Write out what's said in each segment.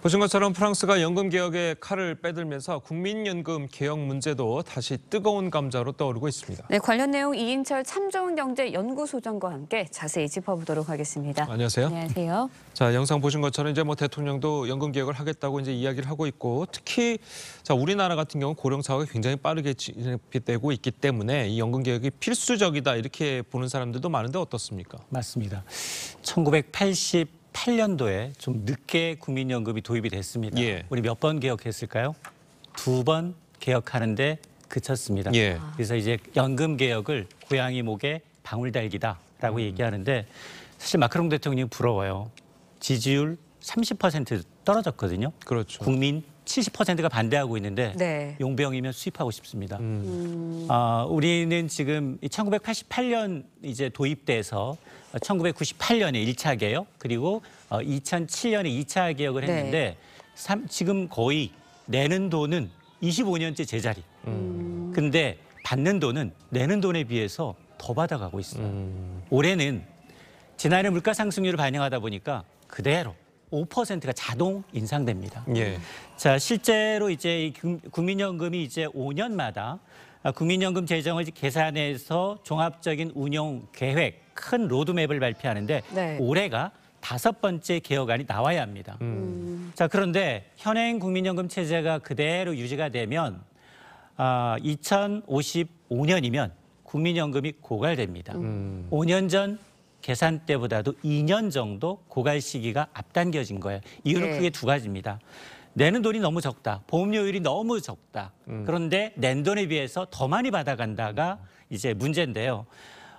보신 것처럼 프랑스가 연금 개혁에 칼을 빼들면서 국민연금 개혁 문제도 다시 뜨거운 감자로 떠오르고 있습니다. 네, 관련 내용 이인철 참 좋은 경제 연구소장과 함께 자세히 짚어보도록 하겠습니다. 안녕하세요. 안녕하세요. 자, 영상 보신 것처럼 이제 대통령도 연금 개혁을 하겠다고 이제 이야기를 하고 있고, 특히 우리나라 같은 경우 고령사회가 굉장히 빠르게 진행되고 있기 때문에 이 연금 개혁이 필수적이다 이렇게 보는 사람들도 많은데 어떻습니까? 맞습니다. 1988년도에 좀 늦게 국민연금이 도입이 됐습니다. 예. 우리 몇 번 개혁했을까요? 2번 개혁하는데 그쳤습니다. 예. 그래서 이제 연금 개혁을 고양이 목에 방울 달기다라고 얘기하는데 사실 마크롱 대통령이 부러워요. 지지율 30% 떨어졌거든요. 그렇죠. 국민 70%가 반대하고 있는데 네. 용병이면 수입하고 싶습니다. 우리는 지금 1988년 이제 도입돼서 1998년에 1차 개혁 그리고 2007년에 2차 개혁을 했는데 지금 거의 내는 돈은 25년째 제자리. 근데 받는 돈은 내는 돈에 비해서 더 받아가고 있어요. 올해는 지난해 물가 상승률을 반영하다 보니까 그대로 5%가 자동 인상됩니다. 예. 자, 실제로 이제 이 국민연금이 이제 5년마다 국민연금 재정을 계산해서 종합적인 운용 계획, 큰 로드맵을 발표하는데 네. 올해가 5번째 개혁안이 나와야 합니다. 자, 그런데 현행 국민연금 체제가 그대로 유지가 되면 2055년이면 국민연금이 고갈됩니다. 5년 전 계산 때보다도 2년 정도 고갈 시기가 앞당겨진 거예요. 이유는 네. 크게 두 가지입니다. 내는 돈이 너무 적다. 보험료율이 너무 적다. 그런데 낸 돈에 비해서 더 많이 받아간다가 이제 문제인데요.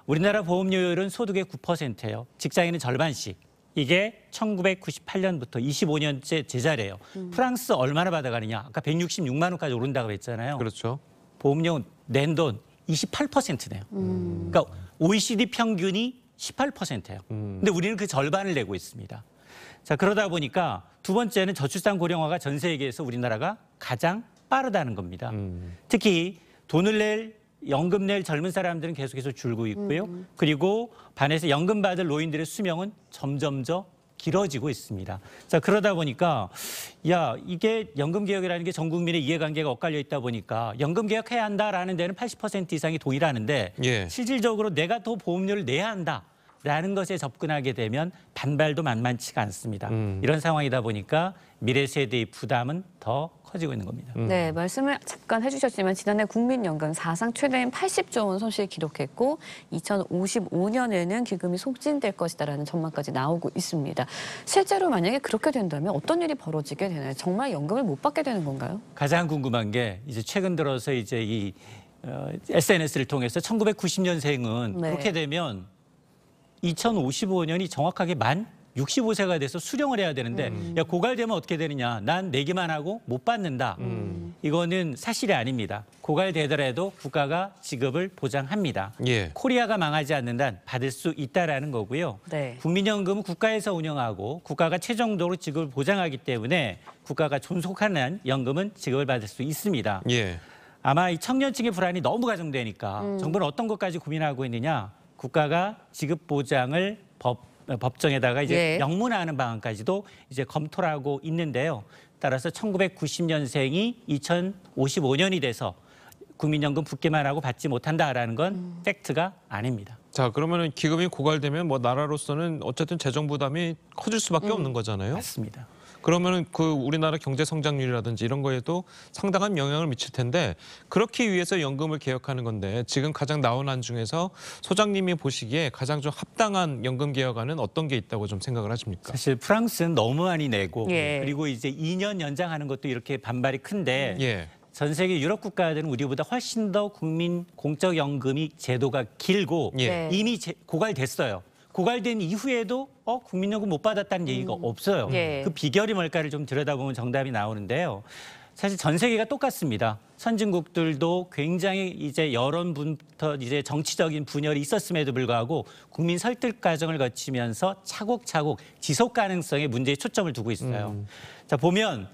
우리나라 보험료율은 소득의 9%예요. 직장인은 절반씩. 이게 1998년부터 25년째 제자리예요. 프랑스 얼마나 받아가느냐. 아까 166만 원까지 오른다고 했잖아요. 그렇죠. 보험료 낸 돈 28%네요. 그러니까 OECD 평균이 18%예요. 근데 우리는 그 절반을 내고 있습니다. 자, 그러다 보니까 두 번째는 저출산 고령화가 전 세계에서 우리나라가 가장 빠르다는 겁니다. 특히 돈을 연금 낼 젊은 사람들은 계속해서 줄고 있고요. 그리고 반해서 연금 받을 노인들의 수명은 점점 더 길어지고 있습니다. 자, 그러다 보니까 이게 연금 개혁이라는 게 전 국민의 이해관계가 엇갈려 있다 보니까 연금 개혁해야 한다라는 데는 80% 이상이 동의하는데 예. 실질적으로 내가 더 보험료를 내야 한다라는 것에 접근하게 되면 반발도 만만치가 않습니다. 이런 상황이다 보니까 미래 세대의 부담은 더 커지고 있는 겁니다. 네, 말씀을 잠깐 해주셨지만 지난해 국민연금 사상 최대인 80조 원 손실 기록했고 2055년에는 기금이 소진될 것이다라는 전망까지 나오고 있습니다. 실제로 만약에 그렇게 된다면 어떤 일이 벌어지게 되나요? 정말 연금을 못 받게 되는 건가요? 가장 궁금한 게 이제 최근 들어서 이제 이 SNS를 통해서 1990년생은 네. 그렇게 되면 2055년이 정확하게 만 65세가 돼서 수령을 해야 되는데 고갈되면 어떻게 되느냐. 난 내기만 하고 못 받는다. 이거는 사실이 아닙니다. 고갈되더라도 국가가 지급을 보장합니다. 예. 코리아가 망하지 않는 한 받을 수 있다라는 거고요. 네. 국민연금은 국가에서 운영하고 국가가 최종적으로 지급을 보장하기 때문에 국가가 존속하는 연금은 지급을 받을 수 있습니다. 예. 아마 이 청년층의 불안이 너무 가중되니까 정부는 어떤 것까지 고민하고 있느냐. 국가가 지급 보장을 법정에다가 이제 예. 명문화하는 방안까지도 이제 검토를 하고 있는데요. 따라서 1990년생이 2055년이 돼서 국민연금 붙기만 하고 받지 못한다라는 건 팩트가 아닙니다. 자, 그러면은 기금이 고갈되면 나라로서는 어쨌든 재정 부담이 커질 수밖에 없는 거잖아요. 맞습니다. 그러면은 우리나라 경제 성장률이라든지 이런 거에도 상당한 영향을 미칠 텐데 그렇기 위해서 연금을 개혁하는 건데 지금 가장 나온 안 중에서 소장님이 보시기에 가장 좀 합당한 연금 개혁안은 어떤 게 있다고 좀 생각을 하십니까? 사실 프랑스는 너무 많이 내고 예. 그리고 이제 2년 연장하는 것도 이렇게 반발이 큰데 예. 전 세계 유럽 국가들은 우리보다 훨씬 더 국민 공적연금이 제도가 길고 예. 이미 고갈됐어요. 고갈된 이후에도 국민연금 못 받았다는 얘기가 없어요. 예. 그 비결이 뭘까를 좀 들여다보면 정답이 나오는데요. 사실 전 세계가 똑같습니다. 선진국들도 굉장히 이제 여론부터 이제 정치적인 분열이 있었음에도 불구하고 국민 설득 과정을 거치면서 차곡차곡 지속 가능성에 문제에 초점을 두고 있어요. 자, 보면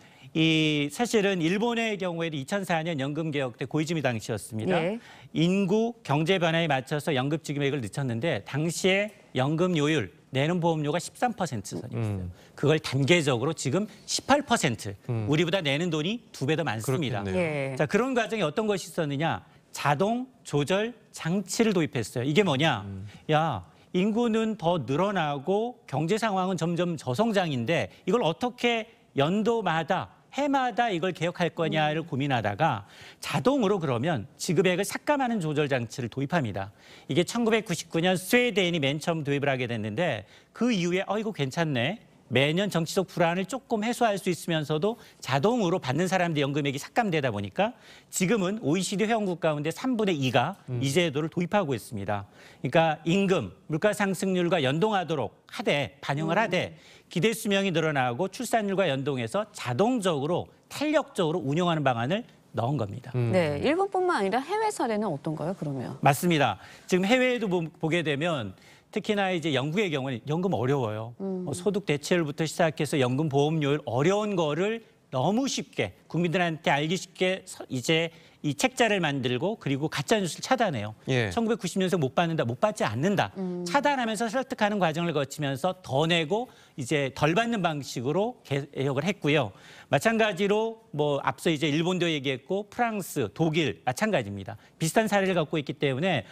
사실은 일본의 경우에도 2004년 연금 개혁 때 고이즈미 당시였습니다. 예. 인구 경제 변화에 맞춰서 연금 지급액을 늦췄는데 당시에 연금 요율 내는 보험료가 13% 선이었어요. 그걸 단계적으로 지금 18%. 우리보다 내는 돈이 2배 더 많습니다. 그렇겠네요. 예. 자, 그런 과정에 어떤 것이 있었느냐? 자동 조절 장치를 도입했어요. 이게 뭐냐? 야, 인구는 더 늘어나고 경제 상황은 점점 저성장인데 이걸 어떻게 연도마다 해마다 이걸 개혁할 거냐를 고민하다가 자동으로 그러면 지급액을 삭감하는 조절 장치를 도입합니다. 이게 1999년 스웨덴이 맨 처음 도입을 하게 됐는데 그 이후에 이거 괜찮네. 매년 정치적 불안을 조금 해소할 수 있으면서도 자동으로 받는 사람들 연금액이 삭감되다 보니까 지금은 OECD 회원국 가운데 3분의 2가 이 제도를 도입하고 있습니다. 그러니까 임금, 물가 상승률과 연동하도록 하되 반영을 하되 기대 수명이 늘어나고 출산율과 연동해서 자동적으로 탄력적으로 운영하는 방안을 넣은 겁니다. 네, 일본뿐만 아니라 해외 사례는 어떤가요, 그러면? 맞습니다. 지금 해외에도 보게 되면 특히나 이제 영국의 경우는 연금 어려워요. 소득 대체율부터 시작해서 연금 보험료율 어려운 거를 너무 쉽게 국민들한테 알기 쉽게 이제 이 책자를 만들고 그리고 가짜 뉴스를 차단해요. 예. 1990년생 못 받는다, 못 받지 않는다. 차단하면서 설득하는 과정을 거치면서 더 내고 이제 덜 받는 방식으로 개혁을 했고요. 마찬가지로 뭐 앞서 이제 일본도 얘기했고 프랑스, 독일 마찬가지입니다. 비슷한 사례를 갖고 있기 때문에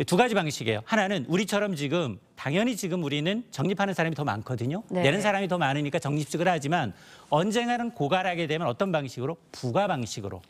두 가지 방식이에요. 하나는 우리처럼 지금 당연히 지금 우리는 적립하는 사람이 더 많거든요. 네. 내는 사람이 더 많으니까 적립식을 하지만 언젠가는 고갈하게 되면 어떤 방식으로? 부가 방식으로.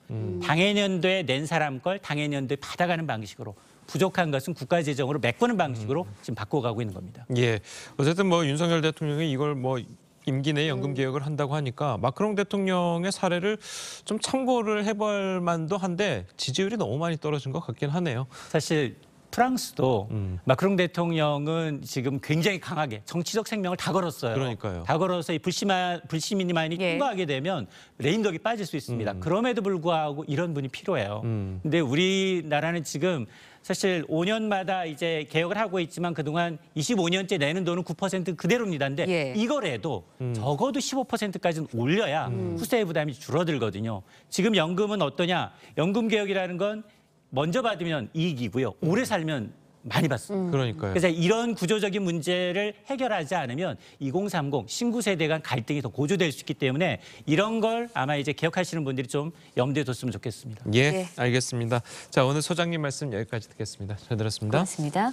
당해년도에 낸 사람 걸 당해년도에 받아가는 방식으로. 부족한 것은 국가 재정으로 메꾸는 방식으로 지금 바꿔가고 있는 겁니다. 예. 어쨌든 뭐 윤석열 대통령이 이걸 뭐 임기 내에 연금 개혁을 한다고 하니까 마크롱 대통령의 사례를 좀 참고를 해볼 만도 한데 지지율이 너무 많이 떨어진 것 같긴 하네요. 사실 프랑스도 마크롱 대통령은 지금 굉장히 강하게 정치적 생명을 다 걸었어요. 그러니까요. 다 걸어서 이 불시민이 많이 예. 통과하게 되면 레임덕이 빠질 수 있습니다. 그럼에도 불구하고 이런 분이 필요해요. 근데 우리나라는 지금 사실 5년마다 이제 개혁을 하고 있지만 그동안 25년째 내는 돈은 9% 그대로입니다. 근데 예. 이거라도 적어도 15%까지는 올려야 후세 부담이 줄어들거든요. 지금 연금은 어떠냐? 연금 개혁이라는 건 먼저 받으면 이익이고요. 오래 살면 많이 받습니다. 그러니까요. 그래서 이런 구조적인 문제를 해결하지 않으면 2030 신구 세대 간 갈등이 더 고조될 수 있기 때문에 이런 걸 아마 이제 개혁하시는 분들이 좀 염두에 뒀으면 좋겠습니다. 예, 예. 알겠습니다. 자, 오늘 소장님 말씀 여기까지 듣겠습니다. 잘 들었습니다. 고맙습니다.